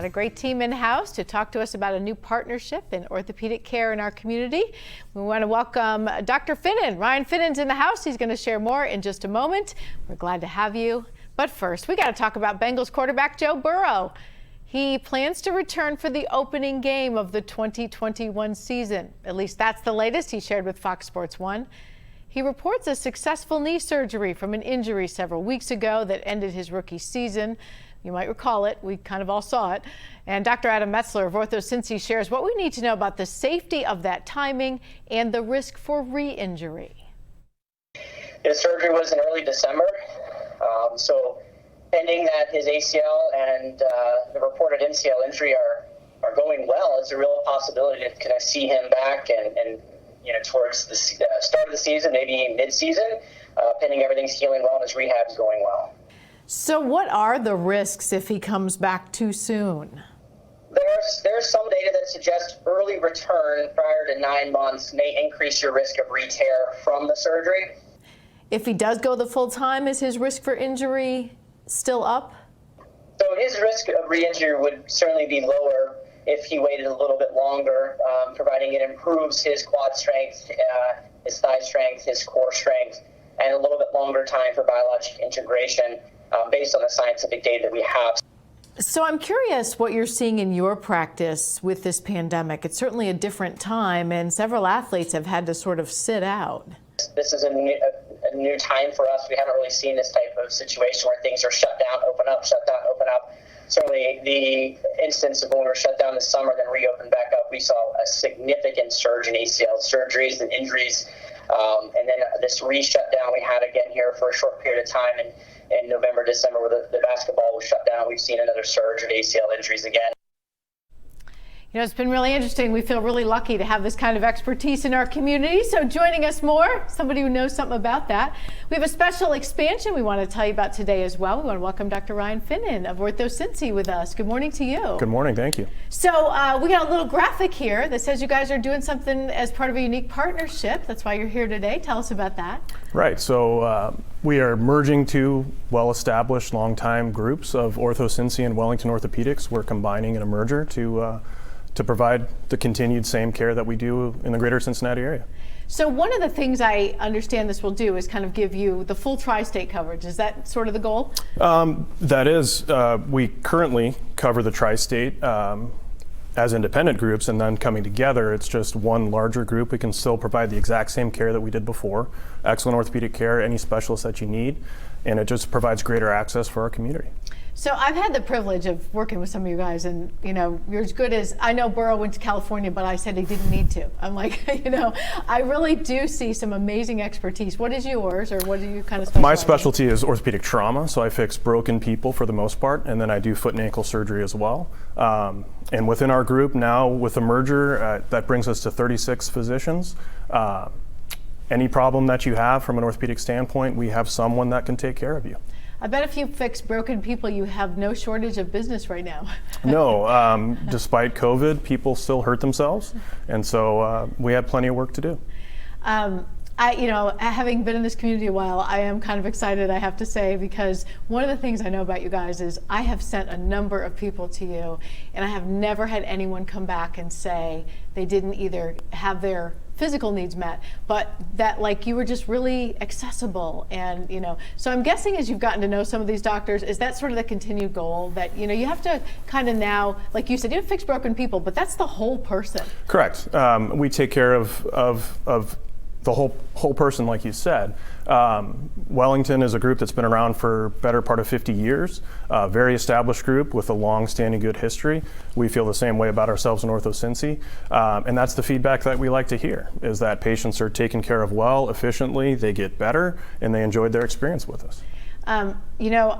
Got a great team in-house to talk to us about a new partnership in orthopedic care in our community. We want to welcome Dr. Finnan. Ryan Finnan's in the house. He's going to share more in just a moment. We're glad to have you. But first, we got to talk about Bengals quarterback Joe Burrow. He plans to return for the opening game of the 2021 season. At least that's the latest he shared with Fox Sports 1. He reports a successful knee surgery from an injury several weeks ago that ended his rookie season. You might recall it. We kind of all saw it. And Dr. Adam Metzler of OrthoCincy shares what we need to know about the safety of that timing and the risk for re-injury. His surgery was in early December. So pending that his ACL and the reported MCL injury are going well, it's a real possibility to kind of see him back and towards the start of the season, maybe mid-season, pending everything's healing well and his rehab is going well. So what are the risks if he comes back too soon? There's some data that suggests early return prior to 9 months may increase your risk of re-tear from the surgery. If he does go the full time, is his risk for injury still up? So his risk of re-injury would certainly be lower if he waited a little bit longer, providing it improves his quad strength, his thigh strength, his core strength, and a little bit longer time for biologic integration based on the scientific data that we have. So I'm curious what you're seeing in your practice with this pandemic. It's certainly a different time, and several athletes have had to sort of sit out. This is a new time for us. We haven't really seen this type of situation where things are shut down, open up, shut down, open up. Certainly the instance of when we were shut down this summer, then reopened back up, we saw a significant surge in ACL surgeries and injuries. And then this re-shutdown we had again here for a short period of time in November, December, where the basketball was shut down. We've seen another surge of ACL injuries again. You know, it's been really interesting. We feel really lucky to have this kind of expertise in our community. So joining us more, somebody who knows something about that. We have a special expansion we want to tell you about today as well. We want to welcome Dr. Ryan Finnan of OrthoCincy with us. Good morning to you. Good morning, thank you. So we got a little graphic here that says you guys are doing something as part of a unique partnership. That's why you're here today. Tell us about that. Right, so we are merging two well-established, long-time groups of OrthoCincy and Wellington Orthopaedics. We're combining in a merger to provide the continued same care that we do in the greater Cincinnati area. So one of the things I understand this will do is kind of give you the full tri-state coverage. Is that sort of the goal? That is. We currently cover the tri-state as independent groups, and then coming together, it's just one larger group. We can still provide the exact same care that we did before, excellent orthopedic care, any specialist that you need, and it just provides greater access for our community. So I've had the privilege of working with some of you guys, and you're as good as, I know Burrow went to California, but I said he didn't need to. I'm like, I really do see some amazing expertise. What is yours, or what do you kind of specialize in? My specialty is orthopedic trauma, so I fix broken people for the most part, and then I do foot and ankle surgery as well. And within our group now, with the merger, that brings us to 36 physicians. Any problem that you have from an orthopedic standpoint, we have someone that can take care of you. I bet if you fix broken people, you have no shortage of business right now. No, despite COVID, people still hurt themselves, and so we have plenty of work to do. Having been in this community a while, I am kind of excited, I have to say, because one of the things I know about you guys is I have sent a number of people to you, and I have never had anyone come back and say they didn't either have their physical needs met, but that you were just really accessible. And so I'm guessing as you've gotten to know some of these doctors, is that sort of the continued goal that you have to kind of now, like you said, you don't fix broken people, but that's the whole person. Correct. We take care of the whole person, like you said. Wellington is a group that's been around for better part of 50 years, a very established group with a long-standing good history. We feel the same way about ourselves in OrthoCincy, and that's the feedback that we like to hear, is that patients are taken care of well, efficiently, they get better, and they enjoyed their experience with us.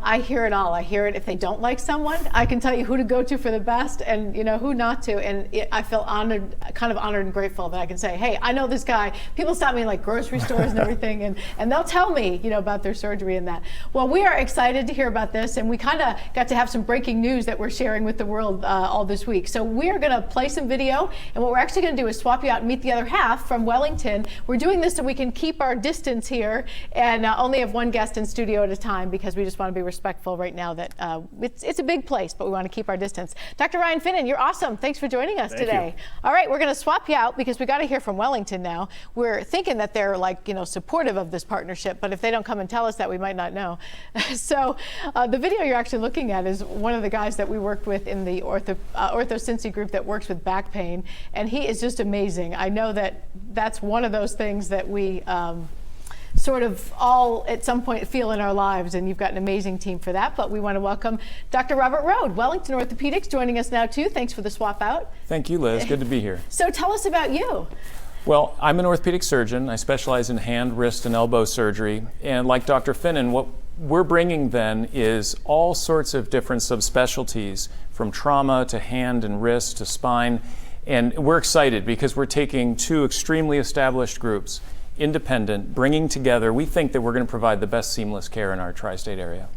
I hear it all. I hear it if they don't like someone. I can tell you who to go to for the best and, who not to. And I feel honored, kind of honored and grateful that I can say, hey, I know this guy. People stop me in grocery stores and everything, and they'll tell me, about their surgery and that. Well, we are excited to hear about this, and we kind of got to have some breaking news that we're sharing with the world all this week. So we are going to play some video, and what we're actually going to do is swap you out and meet the other half from Wellington. We're doing this so we can keep our distance here and only have one guest in studio at a time. time because we just want to be respectful right now that it's a big place, but we want to keep our distance. Dr. Ryan Finnan, you're awesome. Thanks for joining us today. All right, we're going to swap you out because we got to hear from Wellington now. We're thinking that they're supportive of this partnership, but if they don't come and tell us that, we might not know. So the video you're actually looking at is one of the guys that we worked with in the OrthoCincy group that works with back pain, and he is just amazing. I know that that's one of those things that we sort of all at some point feel in our lives, and you've got an amazing team for that. But we want to welcome Dr. Robert Rhoad, Wellington Orthopaedics, joining us now too. Thanks for the swap out. Thank you, Liz. Good to be here. So tell us about you. Well, I'm an orthopedic surgeon. I specialize in hand, wrist, and elbow surgery. And like Dr. Finnan, what we're bringing then is all sorts of different subspecialties, from trauma to hand and wrist to spine. And we're excited because we're taking two extremely established groups, independent, bringing together. We think that we're going to provide the best seamless care in our tri-state area.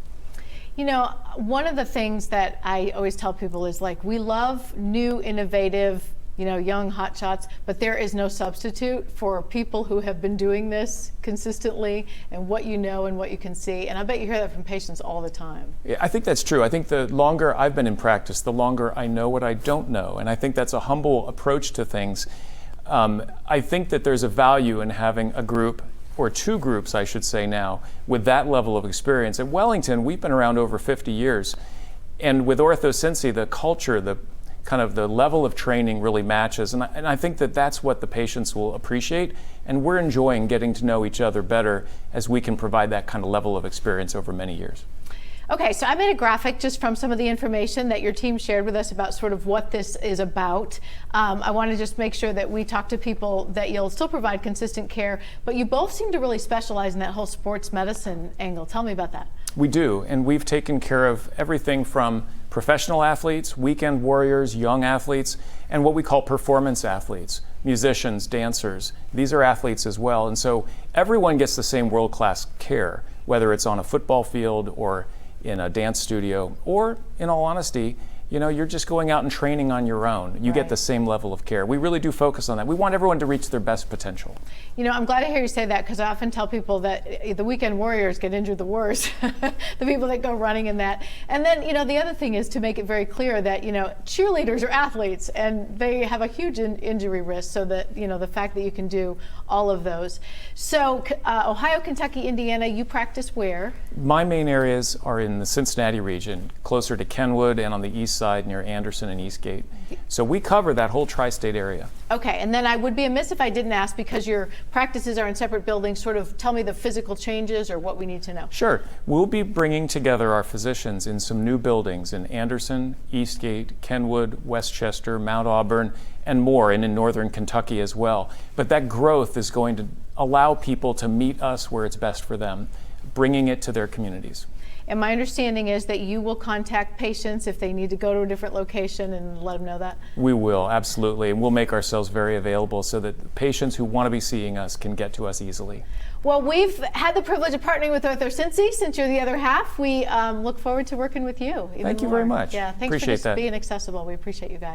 You know, one of the things that I always tell people is we love new, innovative, young hotshots, but there is no substitute for people who have been doing this consistently and what you know and what you can see. And I bet you hear that from patients all the time. Yeah, I think that's true. I think the longer I've been in practice, the longer I know what I don't know. And I think that's a humble approach to things. I think that there's a value in having a group, or two groups, I should say now, with that level of experience. At Wellington, we've been around over 50 years. And with OrthoCincy, the culture, the level of training really matches. And I think that that's what the patients will appreciate. And we're enjoying getting to know each other better as we can provide that kind of level of experience over many years. Okay, so I made a graphic just from some of the information that your team shared with us about sort of what this is about. I want to just make sure that we talk to people that you'll still provide consistent care, but you both seem to really specialize in that whole sports medicine angle. Tell me about that. We do, and we've taken care of everything from professional athletes, weekend warriors, young athletes, and what we call performance athletes, musicians, dancers. These are athletes as well, and so everyone gets the same world-class care, whether it's on a football field or in a dance studio, or in all honesty, you're just going out and training on your own. You get the same level of care. We really do focus on that. We want everyone to reach their best potential. I'm glad to hear you say that, because I often tell people that the weekend warriors get injured the worst, the people that go running in that. And then, the other thing is to make it very clear that, cheerleaders are athletes and they have a huge injury risk, so that, the fact that you can do all of those. So Ohio, Kentucky, Indiana, you practice where? My main areas are in the Cincinnati region, closer to Kenwood and on the east side near Anderson and Eastgate. So we cover that whole tri-state area. Okay, and then I would be amiss if I didn't ask, because your practices are in separate buildings, sort of tell me the physical changes or what we need to know. Sure. We'll be bringing together our physicians in some new buildings in Anderson, Eastgate, Kenwood, Westchester, Mount Auburn, and more, and in northern Kentucky as well. But that growth is going to allow people to meet us where it's best for them, bringing it to their communities. And my understanding is that you will contact patients if they need to go to a different location and let them know that? We will, absolutely. And we'll make ourselves very available so that patients who want to be seeing us can get to us easily. Well, we've had the privilege of partnering with OrthoCincy since you're the other half. We look forward to working with you. Thank you very much. Yeah, thanks appreciate for just that. being accessible. We appreciate you guys.